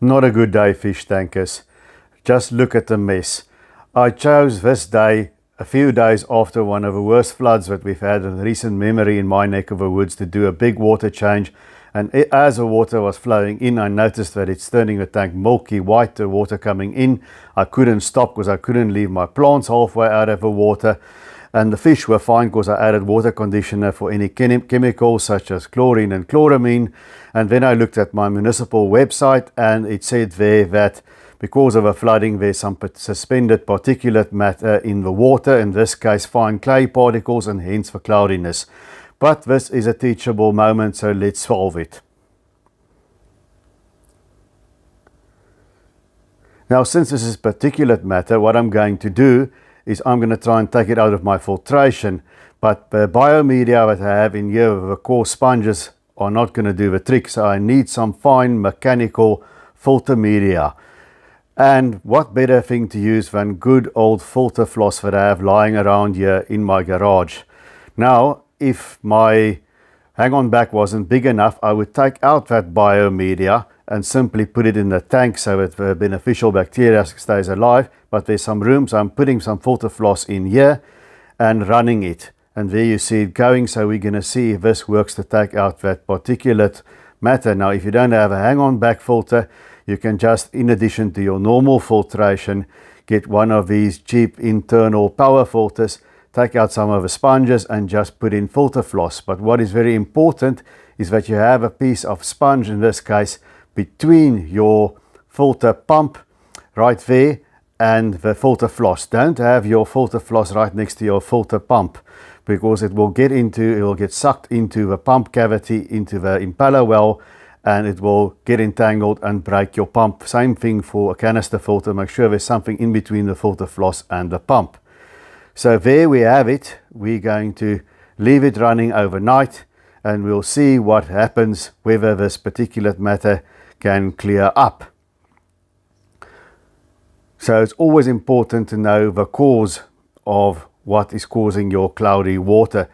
Not a good day, fish tankers. Just look at the mess. I chose this day a few days after one of the worst floods that we've had in recent memory in my neck of the woods to do a big water change. And as the water was flowing in, I noticed that it's turning the tank milky white, the water coming in. I couldn't stop because I couldn't leave my plants halfway out of the water. And the fish were fine because I added water conditioner for any chemicals such as chlorine and chloramine. And then I looked at my municipal website and it said there that because of a flooding there's some suspended particulate matter in the water, in this case fine clay particles, and hence the cloudiness. But this is a teachable moment, so let's solve it. Now, since this is particulate matter, what I'm going to do is I'm going to try and take it out of my filtration, but the biomedia that I have in here, the coarse sponges, are not going to do the trick, so I need some fine mechanical filter media. And what better thing to use than good old filter floss that I have lying around here in my garage. Now, if my hang-on back wasn't big enough, I would take out that biomedia and simply put it in the tank so that the beneficial bacteria stays alive. But there's some room, so I'm putting some filter floss in here and running it. And there you see it going, so we're going to see if this works to take out that particulate matter. Now, if you don't have a hang-on back filter, you can just, in addition to your normal filtration, get one of these cheap internal power filters, take out some of the sponges and just put in filter floss. But what is very important is that you have a piece of sponge, in this case, between your filter pump right there and the filter floss. Don't have your filter floss right next to your filter pump, because it will get sucked into the pump cavity, into the impeller well, and it will get entangled and break your pump. Same thing for a canister filter. Make sure there's something in between the filter floss and the pump. So there we have it. We're going to leave it running overnight and we'll see what happens, whether this particulate matter can clear up. So it's always important to know the cause of what is causing your cloudy water.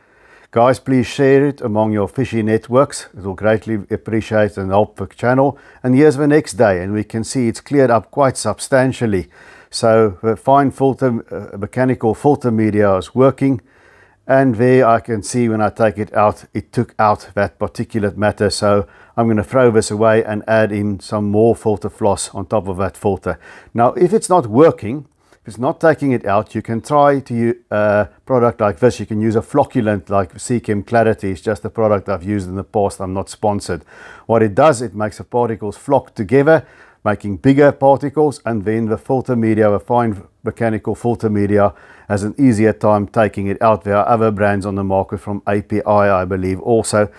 Guys, please share it among your fishy networks. It will greatly appreciate and help the channel. And here's the next day, and we can see it's cleared up quite substantially. So the fine filter, mechanical filter media is working, and there I can see when I take it out, it took out that particulate matter. So I'm going to throw this away and add in some more filter floss on top of that filter. Now, if it's not working, if it's not taking it out, you can try to use a product like this. You can use a flocculant like Seachem Clarity. It's just a product I've used in the past. I'm not sponsored. What it does, it makes the particles flock together, making bigger particles, and then the filter media, the fine mechanical filter media, has an easier time taking it out. There are other brands on the market from API, I believe, also.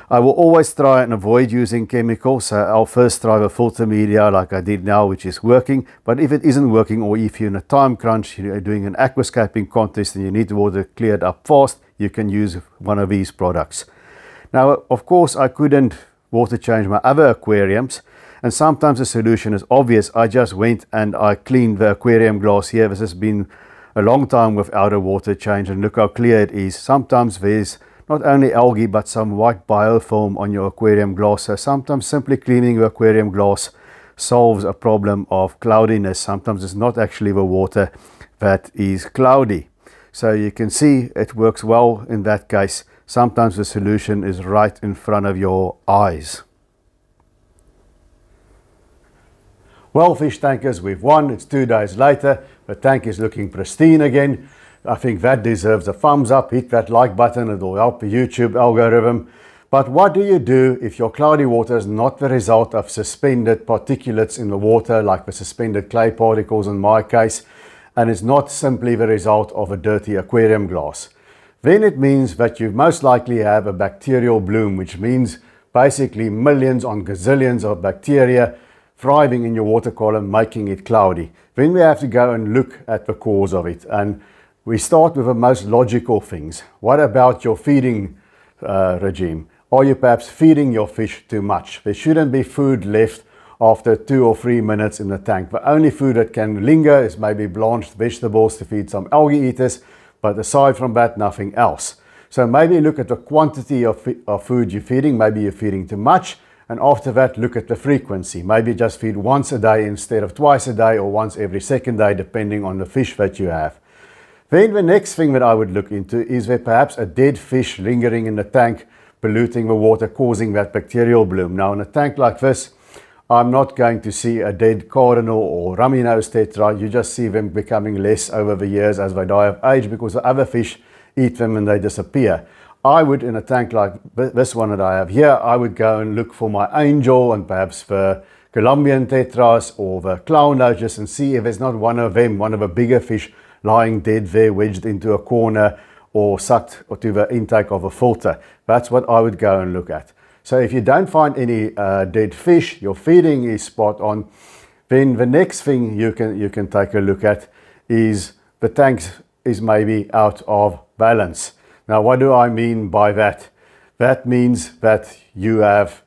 I will always try and avoid using chemicals, so I'll first try the filter media like I did now, which is working. But if it isn't working, or if you're in a time crunch, you're doing an aquascaping contest and you need the water cleared up fast, you can use one of these products. Now, of course, I couldn't water change my other aquariums, and sometimes the solution is obvious. I just went and I cleaned the aquarium glass here. This has been a long time without a water change, and look how clear it is. Sometimes there's not only algae but some white biofilm on your aquarium glass. So sometimes simply cleaning the aquarium glass solves a problem of cloudiness. Sometimes it's not actually the water that is cloudy. So you can see it works well in that case. Sometimes the solution is right in front of your eyes. Well, fish tankers, we've won. It's 2 days later. The tank is looking pristine again. I think that deserves a thumbs up. Hit that like button. It will help the YouTube algorithm. But what do you do if your cloudy water is not the result of suspended particulates in the water, like the suspended clay particles in my case, and it's not simply the result of a dirty aquarium glass? Then it means that you most likely have a bacterial bloom, which means basically millions on gazillions of bacteria thriving in your water column, making it cloudy. Then we have to go and look at the cause of it. And we start with the most logical things. What about your feeding regime? Are you perhaps feeding your fish too much? There shouldn't be food left after 2 or 3 minutes in the tank. The only food that can linger is maybe blanched vegetables to feed some algae eaters, but aside from that, nothing else. So maybe look at the quantity of food you're feeding. Maybe you're feeding too much, And after that, look at the frequency. Maybe just feed once a day instead of twice a day, or once every second day, depending on the fish that you have. Then the next thing that I would look into is there perhaps a dead fish lingering in the tank, polluting the water, causing that bacterial bloom. Now in a tank like this, I'm not going to see a dead cardinal or rummy-nosed tetra. You just see them becoming less over the years as they die of age, because the other fish eat them and they disappear. I would, in a tank like this one that I have here, I would go and look for my angel and perhaps the Colombian tetras or the clown loaches, and see if there's not one of them, one of the bigger fish, lying dead there, wedged into a corner or sucked to the intake of a filter. That's what I would go and look at. So if you don't find any dead fish, your feeding is spot on, then the next thing you can take a look at is the tank is maybe out of balance. Now, what do I mean by that? That means that you have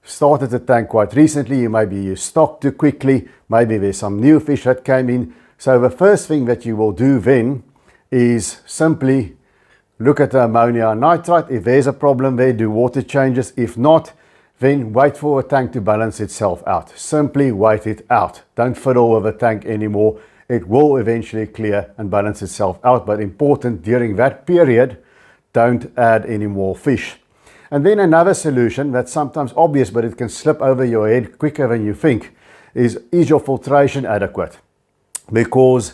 started the tank quite recently, maybe you stocked too quickly, maybe there's some new fish that came in. So the first thing that you will do then is simply look at the ammonia nitrite. If there's a problem there, do water changes. If not, then wait for a tank to balance itself out. Simply wait it out. Don't fiddle with the tank anymore. It will eventually clear and balance itself out, but important during that period, don't add any more fish. And then another solution that's sometimes obvious, but it can slip over your head quicker than you think, is your filtration adequate? Because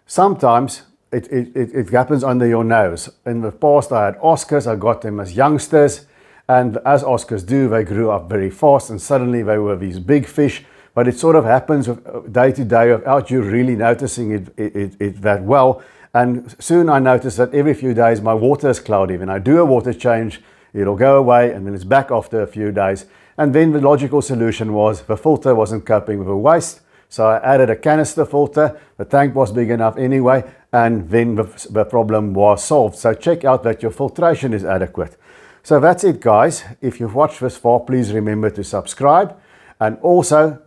sometimes it happens under your nose. In the past, I had Oscars. I got them as youngsters, and as Oscars do, they grew up very fast, and suddenly they were these big fish. But it sort of happens day to day without you really noticing it that well. And soon I noticed that every few days my water is cloudy. When I do a water change, it'll go away and then it's back after a few days. And then the logical solution was the filter wasn't coping with the waste. So I added a canister filter. The tank was big enough anyway, and then the problem was solved. So check out that your filtration is adequate. So that's it, guys. If you've watched this far, please remember to subscribe. And also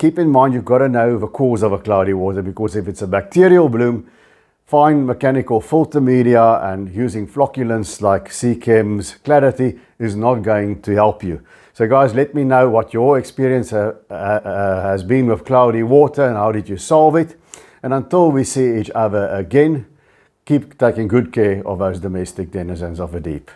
keep in mind, you've got to know the cause of a cloudy water, because if it's a bacterial bloom, fine mechanical filter media and using flocculants like Seachem's Clarity is not going to help you. So guys, let me know what your experience has been with cloudy water and how did you solve it. And until we see each other again, keep taking good care of those domestic denizens of the deep.